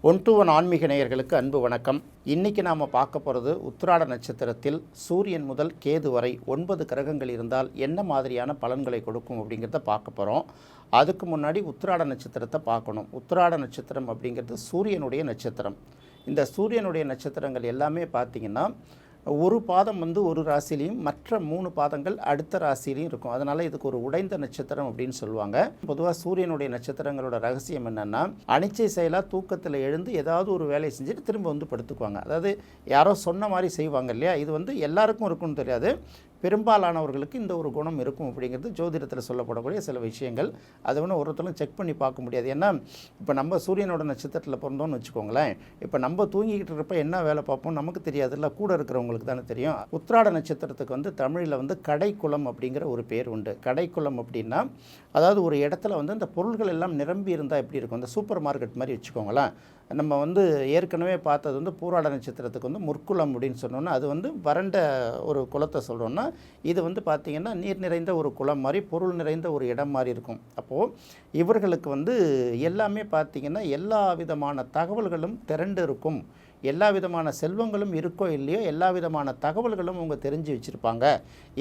One to one ஆன்மீக நேயர்களுக்கு அன்பு வணக்கம். இன்றைக்கி நாம் பார்க்க போகிறது உத்திராட நட்சத்திரத்தில் சூரியன் முதல் கேது வரை 9 கிரகங்கள் இருந்தால் என்ன மாதிரியான பலன்களை கொடுக்கும் அப்படிங்கிறத பார்க்க போகிறோம். அதுக்கு முன்னாடி உத்திராட நட்சத்திரத்தை பார்க்கணும். உத்திராட நட்சத்திரம் அப்படிங்கிறது சூரியனுடைய நட்சத்திரம். இந்த சூரியனுடைய நட்சத்திரங்கள் எல்லாமே பார்த்திங்கன்னா ஒரு பாதம் ஒரு ராசிலையும் மற்ற 3 பாதங்கள் அடுத்த ராசிலையும் இருக்கும். அதனால் இதுக்கு ஒரு உடைந்த நட்சத்திரம் அப்படின்னு சொல்லுவாங்க. பொதுவாக சூரியனுடைய நட்சத்திரங்களோட ரகசியம் என்னென்னா, அனிச்சை செயலாக தூக்கத்தில் எழுந்து ஏதாவது ஒரு வேலையை செஞ்சுட்டு திரும்ப படுத்துக்குவாங்க. அதாவது யாரோ சொன்ன மாதிரி செய்வாங்க இல்லையா. இது எல்லாருக்கும் இருக்குன்னு தெரியாது, பெரும்பாலானவர்களுக்கு இந்த ஒரு குணம் இருக்கும் அப்படிங்கிறது ஜோதிடத்தில் சொல்லப்படக்கூடிய சில விஷயங்கள். அதை ஒருத்தரும் செக் பண்ணி பார்க்க முடியாது. ஏன்னா இப்போ நம்ம சூரியனோட நட்சத்திரத்தில் பிறந்தோன்னு வச்சுக்கோங்களேன், இப்போ நம்ம தூங்கிக்கிட்டு இருப்ப என்ன வேலை பார்ப்போம் நமக்கு தெரியாதுல்ல, கூட இருக்கிறவங்களுக்கு தானே தெரியும். உத்திராட நட்சத்திரத்துக்கு தமிழில் கடைக்குளம் அப்படிங்கிற ஒரு பேர் உண்டு. கடைக்குளம் அப்படின்னா அதாவது ஒரு இடத்துல அந்த பொருள்கள் எல்லாம் நிரம்பி இருந்தால் எப்படி இருக்கும், அந்த சூப்பர் மார்க்கெட் மாதிரி வச்சுக்கோங்களேன். நம்ம ஏற்கனவே பார்த்தது பூராட நட்சத்திரத்துக்கு முற்குளம் அப்படின்னு சொன்னோன்னா, அது வறண்ட ஒரு குளத்தை சொல்கிறோன்னா, இது பார்த்திங்கன்னா நீர் நிறைந்த ஒரு குளம் மாதிரி, பொருள் நிறைந்த ஒரு இடம் மாதிரி இருக்கும். அப்போது இவர்களுக்கு எல்லாமே பார்த்திங்கன்னா எல்லா விதமான தகவல்களும் திரண்டு இருக்கும். எல்லா விதமான செல்வங்களும் இருக்கோ இல்லையோ எல்லா விதமான தகவல்களும் அவங்க தெரிஞ்சு வச்சுருப்பாங்க.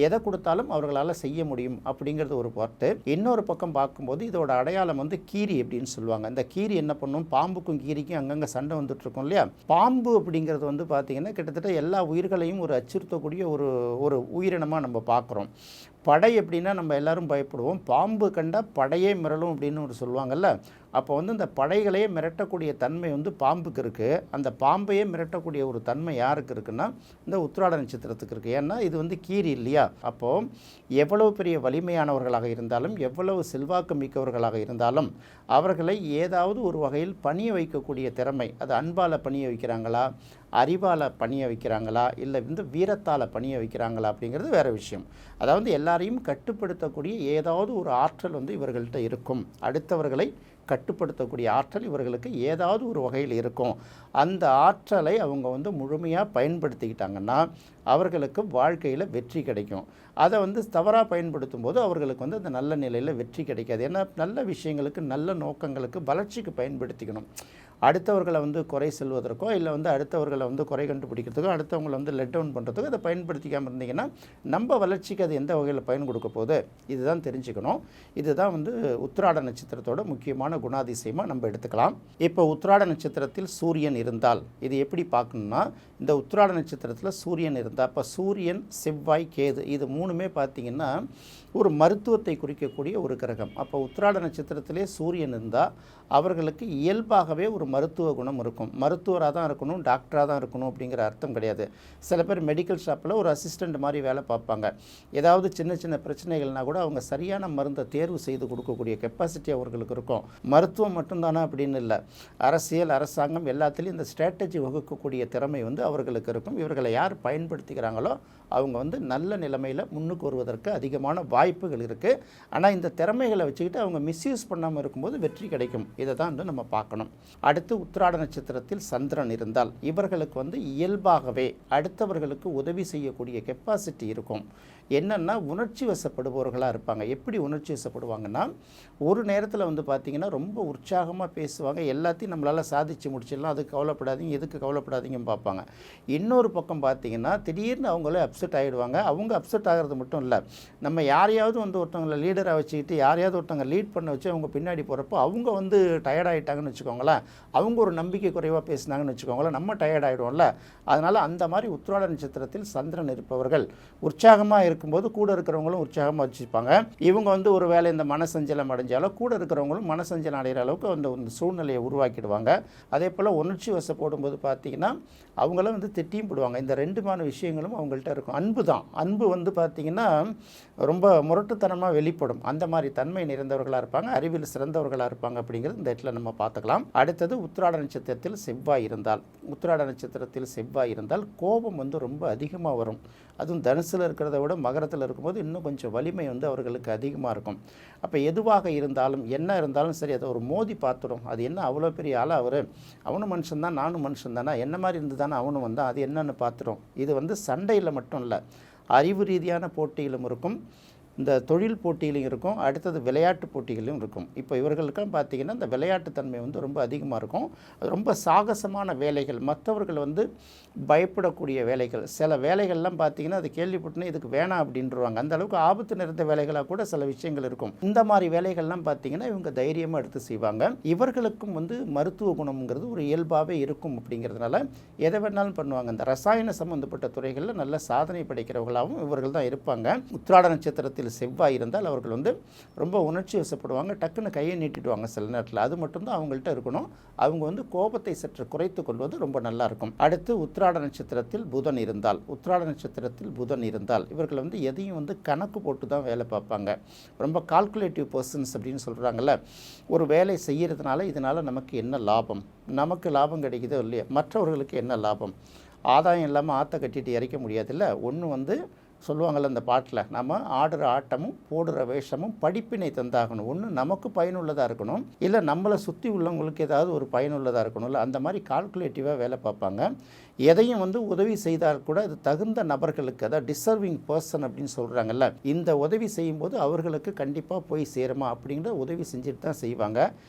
எதை கொடுத்தாலும் அவர்களால் செய்ய முடியும் அப்படிங்கிறது ஒரு பார்ட்டு. இன்னொரு பக்கம் பார்க்கும்போது இதோட அடையாளம் கீரி அப்படின்னு சொல்லுவாங்க. இந்த கீரி என்ன பண்ணும், பாம்புக்கும் கீரிக்கும் அங்கங்கே சண்டை வந்துட்டுருக்கோம் இல்லையா. பாம்பு அப்படிங்கிறது பார்த்திங்கன்னா கிட்டத்தட்ட எல்லா உயிர்களையும் ஒரு அச்சுறுத்தக்கூடிய ஒரு உயிரினமாக நம்ம பார்க்குறோம். படை எப்படின்னா நம்ம எல்லோரும் பயப்படுவோம், பாம்பு கண்டால் படையே மிரளும் அப்படின்னு சொல்லுவாங்கல்ல. அப்போ இந்த படைகளையே மிரட்டக்கூடிய தன்மை பாம்புக்கு இருக்குது. அந்த பாம்பையே மிரட்டக்கூடிய ஒரு தன்மை யாருக்கு இருக்குன்னா இந்த உத்திராட நட்சத்திரத்துக்கு இருக்குது. ஏன்னா இது கீரி இல்லையா. அப்போது எவ்வளவு பெரிய வலிமையானவர்களாக இருந்தாலும், எவ்வளவு செல்வாக்கு மிக்கவர்களாக இருந்தாலும், அவர்களை ஏதாவது ஒரு வகையில் பணிய வைக்கக்கூடிய திறமை, அது அன்பால் பணிய வைக்கிறாங்களா, அறிவால் பணிய வைக்கிறாங்களா, இல்லை வீரத்தால் பணிய வைக்கிறாங்களா அப்படிங்கிறது வேறு விஷயம். அதாவது எல்லாரையும் கட்டுப்படுத்தக்கூடிய ஏதாவது ஒரு ஆற்றல் இவர்கள்ட்ட இருக்கும். அடுத்தவர்களை கட்டுப்படுத்தக்கூடிய ஆற்றல் இவர்களுக்கு ஏதாவது ஒரு வகையில் இருக்கும். அந்த ஆற்றலை அவங்க முழுமையாக பயன்படுத்திக்கிட்டாங்கன்னா அவர்களுக்கு வாழ்க்கையில் வெற்றி கிடைக்கும். அதை தவறாக பயன்படுத்தும் போது அவர்களுக்கு அந்த நல்ல நிலையில் வெற்றி கிடைக்காது. ஏன்னா நல்ல விஷயங்களுக்கு, நல்ல நோக்கங்களுக்கு, வளர்ச்சிக்கு பயன்படுத்திக்கணும். அடுத்தவர்களை குறை செல்வதற்கோ இல்லை அடுத்தவர்களை குறை கண்டுபிடிக்கிறதுக்கோ, அடுத்தவங்களை லெட் டவுன் பண்ணுறதுக்கோ அதை பயன்படுத்திக்காமல் இருந்தீங்கன்னா நம்ம வளர்ச்சிக்கு அது எந்த வகையில் பயன் கொடுக்க போகுது, இதுதான் தெரிஞ்சுக்கணும். இதுதான் உத்திராட நட்சத்திரத்தோட முக்கியமான குணாதிசயமாக நம்ம எடுத்துக்கலாம். இப்போ உத்திராட நட்சத்திரத்தில் சூரியன் இருந்தால் இது எப்படி பார்க்கணுன்னா, இந்த உத்திராட நட்சத்திரத்தில் சூரியன் இருந்தால், இப்போ சூரியன், செவ்வாய், கேது இது 3மே பார்த்திங்கன்னா ஒரு மருத்துவத்தை குறிக்கக்கூடிய ஒரு கிரகம். அப்போ உத்திராட நட்சத்திரத்திலே சூரியன் இருந்தால் அவர்களுக்கு இயல்பாகவே ஒரு மருத்துவ குணம் இருக்கும். மருத்துவராக தான் இருக்கணும், டாக்டராக தான் இருக்கணும் அப்படிங்கிற அர்த்தம் கிடையாது. சில பேர் மெடிக்கல் ஷாப்பில் ஒரு அசிஸ்டண்ட் மாதிரி வேலை பார்ப்பாங்க. ஏதாவது சின்ன சின்ன பிரச்சனைகள்னால் கூட அவங்க சரியான மருந்தை தேர்வு செய்து கொடுக்கக்கூடிய கெப்பாசிட்டி அவர்களுக்கு இருக்கும். மருத்துவம் மட்டும்தானா அப்படின்னு இல்லை, அரசியல், அரசாங்கம் எல்லாத்துலேயும் இந்த ஸ்ட்ராட்டஜி வகுக்கக்கூடிய திறமை அவர்களுக்கு இருக்கும். இவர்களை யார் பயன்படுத்திக்கிறாங்களோ அவங்க நல்ல நிலைமையில் முன்னுக்கு வருவதற்கு அதிகமான வாய்ப்புகள் இருக்குது. ஆனால் இந்த திறமைகளை வச்சுக்கிட்டு அவங்க மிஸ்யூஸ் பண்ணாமல் இருக்கும்போது வெற்றி கிடைக்கும். இதை தான் நம்ம பார்க்கணும். அடுத்து உத்திராட நட்சத்திரத்தில் சந்திரன் இருந்தால் இவர்களுக்கு இயல்பாகவே அடுத்தவர்களுக்கு உதவி செய்யக்கூடிய கெப்பாசிட்டி இருக்கும். என்னென்னா உணர்ச்சி வசப்படுபவர்களாக இருப்பாங்க. எப்படி உணர்ச்சி வசப்படுவாங்கன்னா, ஒரு நேரத்தில் பார்த்திங்கன்னா ரொம்ப உற்சாகமாக பேசுவாங்க, எல்லாத்தையும் நம்மளால் சாதித்து முடிச்சிடலாம், அதுக்கு கவலைப்படாதீங்க, எதுக்கு கவலைப்படாதீங்கன்னு பார்ப்பாங்க. இன்னொரு பக்கம் பார்த்திங்கன்னா திடீர்னு அவங்களே அப்செட் ஆகிடுவாங்க. அவங்க அப்செட் ஆகிறது மட்டும் இல்லை, நம்ம யாரையாவது ஒருத்தவங்களை லீடராக வச்சுக்கிட்டு யாரையாவது ஒருத்தவங்க லீட் பண்ண வச்சு அவங்க பின்னாடி போகிறப்போ அவங்க டயர்டாகிட்டாங்கன்னு வச்சுக்கோங்களேன், அவங்க ஒரு நம்பிக்கை குறைவாக பேசினாங்கன்னு வச்சுக்கோங்களேன், நம்ம டயர்ட் ஆகிடுவோம்ல. அதனால் அந்த மாதிரி உத்திராட நட்சத்திரத்தில் சந்திரன் இருப்பவர்கள் உற்சாகமாக இருக்கும்போது கூட இருக்கிறவங்களும் உற்சாகமாக வச்சுருப்பாங்க. இவங்க ஒரு வேளை இந்த மனசஞ்சலம் அடைஞ்சாலும் கூட இருக்கிறவங்களும் மனசஞ்சலம் அடைகிற அளவுக்கு அந்த சூழ்நிலையை உருவாக்கிடுவாங்க. அதே போல் உணர்ச்சி வசப்படும்போது பார்த்திங்கன்னா அவங்களும் திட்டியும் போடுவாங்க. இந்த 2 விஷயங்களும் அவங்கள்ட்ட இருக்கும். அன்பு தான், அன்பு பார்த்திங்கன்னா ரொம்ப முரட்டுத்தனமாக வெளிப்படும். அந்த மாதிரி தன்மை நிறைந்தவர்களாக இருப்பாங்க, அறிவில் சிறந்தவர்களாக இருப்பாங்க அப்படிங்கிறது இந்த இடத்துல நம்ம பார்த்துக்கலாம். அடுத்தது உத்திராட நட்சத்திரத்தில் செவ்வாய் இருந்தால், உத்திராட நட்சத்திரத்தில் செவ்வாய் இருந்தால் கோபம் ரொம்ப அதிகமாக வரும். அதுவும் தனுசில் இருக்கிறத விட மகரத்தில் இருக்கும்போது இன்னும் கொஞ்சம் வலிமை அவர்களுக்கு அதிகமாக இருக்கும். அப்போ எதுவாக இருந்தாலும் என்ன இருந்தாலும் சரி, அதை ஒரு மோதி பார்த்துடும். அது என்ன அவ்வளோ பெரிய ஆளாக அவனும் மனுஷன்தான், நானும் மனுஷன் தானே, என்ன மாதிரி இருந்து தானே அவனும் வந்தான், அது என்னன்னு பார்த்துடும். இது சண்டையில் மட்டும் இல்லை, அறிவு ரீதியான போட்டியிலும் இருக்கும், இந்த தொழில் போட்டியிலும் இருக்கும், அடுத்தது விளையாட்டு போட்டிகளிலும் இருக்கும். இப்போ இவர்களுக்கெல்லாம் பார்த்திங்கன்னா இந்த விளையாட்டுத்தன்மை வந்து ரொம்ப அதிகமாக இருக்கும். அது ரொம்ப சாகசமான வேலைகள், மற்றவர்கள் வந்து பயப்படக்கூடிய வேலைகள், சில வேலைகள்லாம் பார்த்திங்கன்னா அது கேள்விப்பட்டுனா இதுக்கு வேணாம் அப்படின்றவாங்க. அந்த அளவுக்கு ஆபத்து நிறைந்த வேலைகளாக கூட சில விஷயங்கள் இருக்கும். இந்த மாதிரி வேலைகள்லாம் பார்த்திங்கன்னா இவங்க தைரியமாக எடுத்து செய்வாங்க. இவர்களுக்கும் வந்து மருத்துவ குணம்ங்கிறது ஒரு இயல்பாகவே இருக்கும். அப்படிங்கிறதுனால எதை வேணாலும் பண்ணுவாங்க. இந்த ரசாயன சம்பந்தப்பட்ட துறைகளில் நல்ல சாதனை படைக்கிறவர்களாகவும் இவர்கள் தான் இருப்பாங்க. உத்திராட நட்சத்திரத்தில் செவ்வாய் இருந்தால் அவர்கள் வந்து ரொம்ப உணர்ச்சி வசப்படுவாங்க, டக்குன்னு கையை நீட்டிடுவாங்க சில நேரத்தில். அது மட்டும்தான் அவங்கள்ட்ட இருக்கணும். அவங்க வந்து கோபத்தை சற்று குறைத்து கொள்வது ரொம்ப நல்லா இருக்கும். அடுத்து உத்திராட நட்சத்திரத்தில் புதன் இருந்தால், உத்திராட நட்சத்திரத்தில் புதன் இருந்தால் இவர்கள் வந்து எதையும் வந்து கணக்கு போட்டு தான் வேலை பார்ப்பாங்க. ரொம்ப கால்குலேட்டிவ் பர்சன்ஸ் அப்படின்னு சொல்கிறாங்கல்ல. ஒரு வேலை செய்கிறதுனால இதனால் நமக்கு என்ன லாபம், நமக்கு லாபம் கிடைக்குதோ இல்லையா, மற்றவர்களுக்கு என்ன லாபம், ஆதாயம் இல்லாமல் ஆற்ற கட்டிட்டு இறைக்க முடியாதுல்ல. ஒன்று வந்து சொல்லுவாங்கள்ல இந்த பாட்டில், நம்ம ஆடுற ஆட்டமும் போடுற வேஷமும் படிப்பினை தந்தாகணும். ஒன்று நமக்கு பயனுள்ளதாக இருக்கணும், இல்லை நம்மளை சுற்றி உள்ளவங்களுக்கு ஏதாவது ஒரு பயனுள்ளதாக இருக்கணும்ல. அந்த மாதிரி கால்குலேட்டிவாக வேலை பார்ப்பாங்க. எதையும் வந்து உதவி செய்தால் கூட அது தகுந்த நபர்களுக்கு, அதாவது டிசர்விங் பர்சன் அப்படின்னு சொல்கிறாங்கல்ல, இந்த உதவி செய்யும்போது அவர்களுக்கு கண்டிப்பாக போய் சேருமா அப்படிங்கிற உதவி செஞ்சுட்டு தான் செய்வாங்க.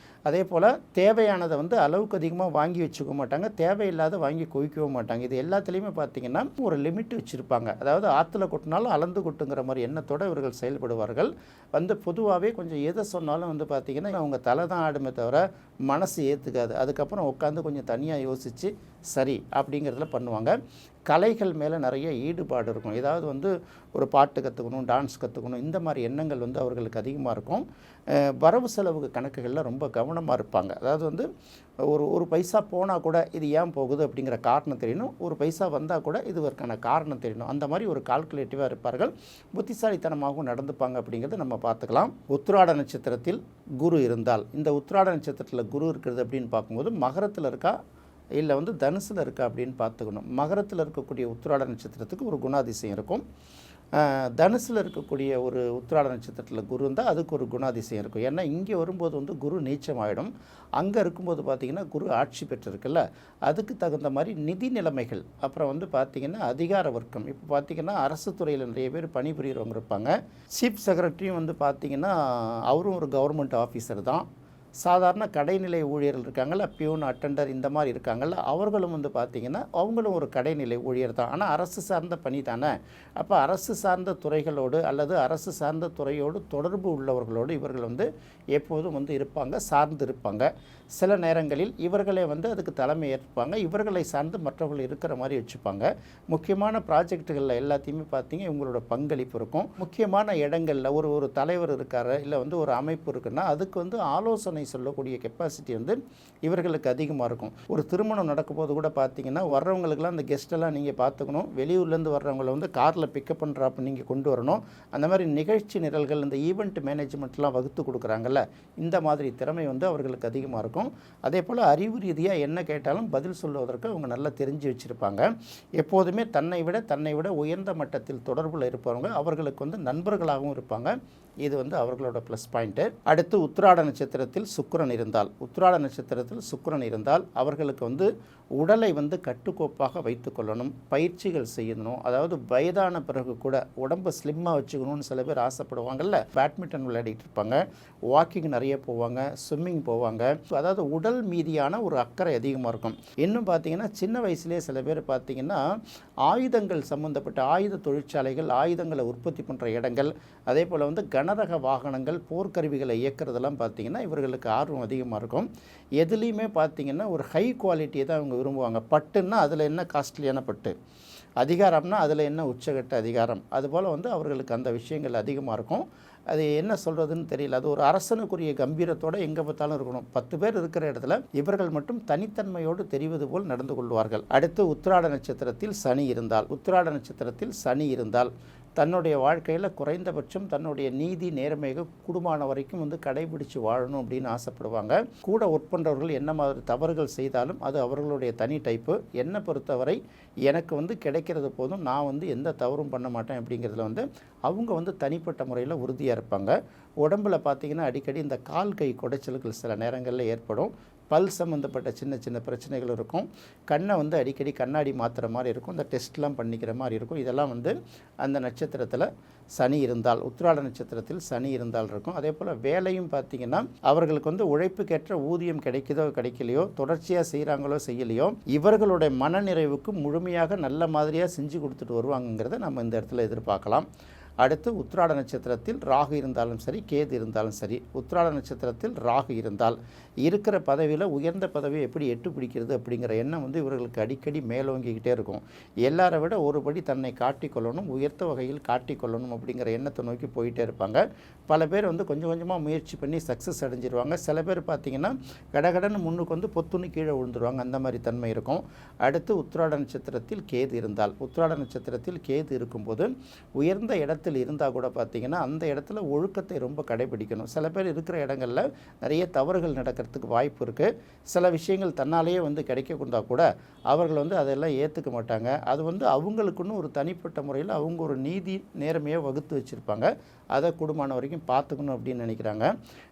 அதே போல் தேவையானதை வந்து அளவுக்கு அதிகமாக வாங்கி வச்சுக்க மாட்டாங்க, தேவையில்லாத வாங்கி குவிக்கவும் மாட்டாங்க. இது எல்லாத்துலேயுமே பார்த்திங்கன்னா ஒரு லிமிட் வச்சுருப்பாங்க. அதாவது ஆற்றுல கொட்டினாலும் அளந்து கொட்டுங்கிற மாதிரி எண்ணத்தோடு இவர்கள் செயல்படுவார்கள். வந்து பொதுவாகவே கொஞ்சம் எதை சொன்னாலும் வந்து பார்த்திங்கன்னா அவங்க தலை தான் ஆடுமே தவிர மனசு ஏற்றுக்காது. அதுக்கப்புறம் உட்காந்து கொஞ்சம் தனியாக யோசித்து சரி அப்படிங்கிறதுல பண்ணுவாங்க. கலைகள் மேலே நிறைய ஈடுபாடு இருக்கும். ஏதாவது வந்து ஒரு பாட்டு கற்றுக்கணும், டான்ஸ் கற்றுக்கணும், இந்த மாதிரி எண்ணங்கள் வந்து அவர்களுக்கு அதிகமாக இருக்கும். வரவு செலவு கணக்குகளில் ரொம்ப கவனமாக இருப்பாங்க. அதாவது வந்து ஒரு பைசா போனால் கூட இது ஏன் போகுது அப்படிங்கிற காரணம் தெரியணும், ஒரு பைசா வந்தால் கூட இதுவதற்கான காரணம் தெரியணும். அந்த மாதிரி ஒரு கால்குலேட்டிவாக இருப்பார்கள். புத்திசாலித்தனமாகவும் நடந்துப்பாங்க அப்படிங்கிறத நம்ம பார்த்துக்கலாம். உத்திராட நட்சத்திரத்தில் குரு இருந்தால், இந்த உத்திராட நட்சத்திரத்தில் குரு இருக்கிறது அப்படின்னு பார்க்கும்போது மகரத்தில் இருக்கா இல்லை வந்து தனுசில் இருக்கா அப்படின்னு பார்த்துக்கணும். மகரத்தில் இருக்கக்கூடிய உத்திராட நட்சத்திரத்துக்கு ஒரு குணாதிசயம் இருக்கும். தனுசில் இருக்கக்கூடிய ஒரு உத்திராட நட்சத்திரத்தில் குரு இருந்தால் அதுக்கு ஒரு குணாதிசயம் இருக்கும். ஏன்னா இங்கே வரும்போது வந்து குரு நீச்சம் ஆகிடும். அங்கே இருக்கும்போது பார்த்திங்கன்னா குரு ஆட்சி பெற்றிருக்குல்ல, அதுக்கு தகுந்த மாதிரி நிதி நிலைமைகள், அப்புறம் வந்து பார்த்திங்கன்னா அதிகார வர்க்கம். இப்போ பார்த்திங்கன்னா அரசு துறையில் நிறைய பேர் பணிபுரியறவங்க இருப்பாங்க. சீஃப் செக்ரட்டரியும் வந்து பார்த்திங்கன்னா அவரும் ஒரு கவர்மெண்ட் ஆஃபீஸர் தான். சாதாரண கடைநிலை ஊழியர்கள் இருக்காங்கள்ல, பியூன், அட்டெண்டர், இந்த மாதிரி இருக்காங்கள்ல, அவர்களும் வந்து பார்த்திங்கன்னா அவங்களும் ஒரு கடைநிலை ஊழியர் தான். ஆனால் அரசு சார்ந்த பணி தானே. அப்போ அரசு சார்ந்த துறைகளோடு அல்லது அரசு சார்ந்த துறையோடு தொடர்பு உள்ளவர்களோடு இவர்கள் வந்து எப்போதும் வந்து இருப்பாங்க, சார்ந்து இருப்பாங்க. சில நேரங்களில் இவர்களே வந்து அதுக்கு தலைமை ஏற்பாங்க, இவர்களை சார்ந்து மற்றவர்கள் இருக்கிற மாதிரி வச்சுப்பாங்க. முக்கியமான ப்ராஜெக்டுகளில் எல்லாத்தையுமே பார்த்திங்க இவங்களோட பங்களிப்பு இருக்கும். முக்கியமான இடங்களில் ஒரு தலைவர் இருக்கார், இல்லை வந்து ஒரு அமைப்பு இருக்குன்னா அதுக்கு வந்து ஆலோசனை சொல்லக்கூடிய கெப்பாசிட்டி வந்து இவர்களுக்கு அதிகமாக இருக்கும். ஒரு திருமணம் நடக்கும்போது கூட பார்த்திங்கன்னா வர்றவங்களுக்கெல்லாம் அந்த கெஸ்ட்டெல்லாம் நீங்கள் பார்த்துக்கணும். வெளியூர்லேருந்து வர்றவங்களை வந்து காரில் பிக்கப் அண்ட் ட்ராப் நீங்கள் கொண்டு வரணும். அந்த மாதிரி நிகழ்ச்சி நிரல்கள், இந்த ஈவெண்ட் மேனேஜ்மெண்ட்லாம் வகுத்து கொடுக்குறாங்கல்ல, இந்த மாதிரி திறமை வந்து அவர்களுக்கு அதிகமாக இருக்கும். அதே போல் அறிவு ரீதியாக என்ன கேட்டாலும் பதில் சொல்வதற்கு அவங்க நல்லா தெரிஞ்சு வச்சுருப்பாங்க. எப்போதுமே தன்னை விட உயர்ந்த மட்டத்தில் தொடர்பில் இருப்பவங்க அவர்களுக்கு வந்து நண்பர்களாகவும் இருப்பாங்க. இது வந்து அவர்களோட ப்ளஸ் பாயிண்ட்டு. அடுத்து உத்திராட நட்சத்திரத்தில் சுக்கிரன் இருந்தால், உத்திராட நட்சத்திரத்தில் சுக்கிரன் இருந்தால் அவர்களுக்கு வந்து உடலை வந்து கட்டுக்கோப்பாக வைத்து கொள்ளணும், பயிற்சிகள் செய்யணும். அதாவது வயதான பிறகு கூட உடம்பை ஸ்லிம்மாக வச்சுக்கணும்னு சில பேர் ஆசைப்படுவாங்கல்ல. பேட்மிண்டன் விளையாடிட்டு இருப்பாங்க, வாக்கிங் நிறைய போவாங்க, ஸ்விம்மிங் போவாங்க. அதாவது உடல் மீதியான ஒரு அக்கறை அதிகமாக இருக்கும். இன்னும் பார்த்திங்கன்னா சின்ன வயசுலேயே சில பேர் பார்த்திங்கன்னா ஆயுதங்கள் சம்மந்தப்பட்ட ஆயுத தொழிற்சாலைகள், ஆயுதங்களை உற்பத்தி பண்ணுற இடங்கள், அதே போல் வந்து கனரக வாகனங்கள், போர்க்கருவிகளை இயக்கிறதெல்லாம் பார்த்திங்கன்னா இவர்களுக்கு ஆர்வம் அதிகமாக இருக்கும். எதுலேயுமே பார்த்திங்கன்னா ஒரு ஹை குவாலிட்டியை தான் அவங்க விரும்புவாங்க. பட்டுன்னா அதில் என்ன காஸ்ட்லியான பட்டு, அதிகாரம்னா அதில் என்ன உச்சகட்ட அதிகாரம், அதுபோல் வந்து அவர்களுக்கு அந்த விஷயங்கள் அதிகமாக இருக்கும். அது என்ன சொல்கிறதுன்னு தெரியல. அது ஒரு அரசனுக்குரிய கம்பீரத்தோடு எங்கே பார்த்தாலும் இருக்கணும். 10 பேர் இருக்கிற இடத்துல இவர்கள் மட்டும் தனித்தன்மையோடு தெரிவது போல் நடந்து கொள்வார்கள். அடுத்து உத்திராட நட்சத்திரத்தில் சனி இருந்தால், உத்திராட நட்சத்திரத்தில் சனி இருந்தால் தன்னுடைய வாழ்க்கையில் குறைந்தபட்சம் தன்னுடைய நீதி நேர்மையை கூடுமான வரைக்கும் வந்து கடைபிடிச்சு வாழணும் அப்படின்னு ஆசைப்படுவாங்க. கூட ஒர்க் பண்ணுறவர்கள் என்ன மாதிரி தவறுகள் செய்தாலும் அது அவர்களுடைய தனி டைப்பு. என்னை பொறுத்தவரை எனக்கு வந்து கிடைக்கிறது போதும், நான் வந்து எந்த தவறும் பண்ண மாட்டேன் அப்படிங்கிறதுல வந்து அவங்க வந்து தனிப்பட்ட முறையில் உறுதியாக இருப்பாங்க. உடம்பில் பார்த்திங்கன்னா அடிக்கடி இந்த கால் கை குடைச்சல்கள் சில நேரங்களில் ஏற்படும். பல் சம்மந்தப்பட்ட சின்ன சின்ன பிரச்சனைகள் இருக்கும். கண்ணை வந்து அடிக்கடி கண்ணாடி மாற்றுற மாதிரி இருக்கும். இந்த டெஸ்ட்லாம் பண்ணிக்கிற மாதிரி இருக்கும். இதெல்லாம் வந்து அந்த நட்சத்திரத்தில் சனி இருந்தால், உத்திராட நட்சத்திரத்தில் சனி இருந்தால் இருக்கும். அதே போல் வேலையும் பார்த்திங்கன்னா அவர்களுக்கு வந்து உழைப்புக்கேற்ற ஊதியம் கிடைக்குதோ கிடைக்கலையோ, தொடர்ச்சியாக செய்கிறாங்களோ செய்யலையோ, இவர்களுடைய மனநிறைவுக்கு முழுமையாக நல்ல மாதிரியாக செஞ்சு கொடுத்துட்டு வருவாங்கங்கிறத நம்ம இந்த இடத்துல எதிர்பார்க்கலாம். அடுத்து உத்திராட நட்சத்திரத்தில் ராகு இருந்தாலும் சரி, கேது இருந்தாலும் சரி, உத்திராட நட்சத்திரத்தில் ராகு இருந்தால் இருக்கிற பதவியில் உயர்ந்த பதவியை எப்படி எட்டு பிடிக்கிறது அப்படிங்கிற எண்ணம் வந்து இவர்களுக்கு அடிக்கடி மேலோங்கிக்கிட்டே இருக்கும். எல்லாரை விட ஒருபடி தன்னை காட்டிக்கொள்ளணும், உயர்த்த வகையில் காட்டிக்கொள்ளணும் அப்படிங்கிற எண்ணத்தை நோக்கி போயிட்டே இருப்பாங்க. பல பேர் வந்து கொஞ்சம் கொஞ்சமாக முயற்சி பண்ணி சக்ஸஸ் அடைஞ்சிருவாங்க. சில பேர் பார்த்திங்கன்னா கடகடன்னு முன்னுக்கு வந்து பொத்துன்னு கீழே விழுந்துருவாங்க. அந்த மாதிரி தன்மை இருக்கும். அடுத்து உத்திராட நட்சத்திரத்தில் கேது இருந்தால், உத்திராட நட்சத்திரத்தில் கேது இருக்கும்போது உயர்ந்த இடத்தில் இருந்தால் கூட பார்த்திங்கன்னா அந்த இடத்துல ஒழுக்கத்தை ரொம்ப கடைபிடிக்கணும். சில பேர் இருக்கிற இடங்களில் நிறைய தவறுகள் நடக்கிறதுக்கு வாய்ப்பு இருக்குது. சில விஷயங்கள் தன்னாலேயே வந்து கிடைக்கக்கூடா கூட அவர்கள் வந்து அதெல்லாம் ஏற்றுக்க மாட்டாங்க. அது வந்து அவங்களுக்குன்னு ஒரு தனிப்பட்ட முறையில் அவங்க ஒரு நீதி நேர்மையை வகுத்து வச்சுருப்பாங்க. அதை கூடுமான வரைக்கும் பார்த்துக்கணும் அப்படின்னு நினைக்கிறாங்க.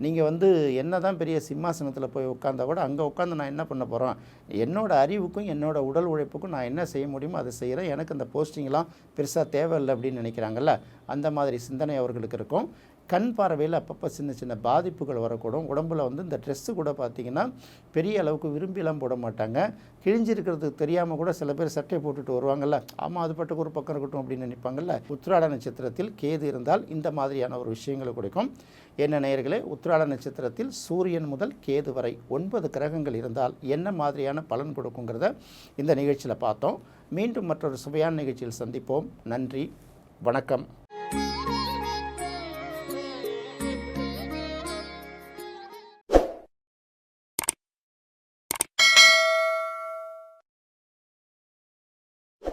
நீங்கள் வந்து என்ன தான் பெரிய சிம்மாசனத்தில் போய் உட்காந்தா கூட அங்கே உட்காந்து நான் என்ன பண்ண போகிறோம், என்னோடய அறிவுக்கும் என்னோடய உடல் உழைப்புக்கும் நான் என்ன செய்ய முடியுமோ அதை செய்கிறேன், எனக்கு அந்த போஸ்டிங்லாம் பெருசாக தேவையில்லை அப்படின்னு நினைக்கிறாங்கல்ல, அந்த மாதிரி சிந்தனை அவர்களுக்கு இருக்கும். கண் பார்வையில் அப்பப்போ சின்ன சின்ன பாதிப்புகள் வரக்கூடும். உடம்பில் வந்து இந்த ட்ரெஸ்ஸு கூட பார்த்திங்கன்னா பெரிய அளவுக்கு விரும்பிலாம் போட மாட்டாங்க. கிழிஞ்சிருக்கிறதுக்கு தெரியாமல் கூட சில பேர் சட்டை போட்டுட்டு வருவாங்கள்ல, ஆமாம் அது பட்டுக்கு ஒரு பக்கம் இருக்கட்டும் அப்படின்னு நினைப்பாங்கள்ல. உத்திராட நட்சத்திரத்தில் கேது இருந்தால் இந்த மாதிரியான ஒரு விஷயங்களை கொடுக்கும். என்ன நேயர்களே, உத்திராட நட்சத்திரத்தில் சூரியன் முதல் கேது வரை 9 கிரகங்கள் இருந்தால் என்ன மாதிரியான பலன் கொடுக்குங்கிறத இந்த நிகழ்ச்சியில் பார்த்தோம். மீண்டும் மற்றொரு சுவையான நிகழ்ச்சியில் சந்திப்போம். நன்றி, வணக்கம்.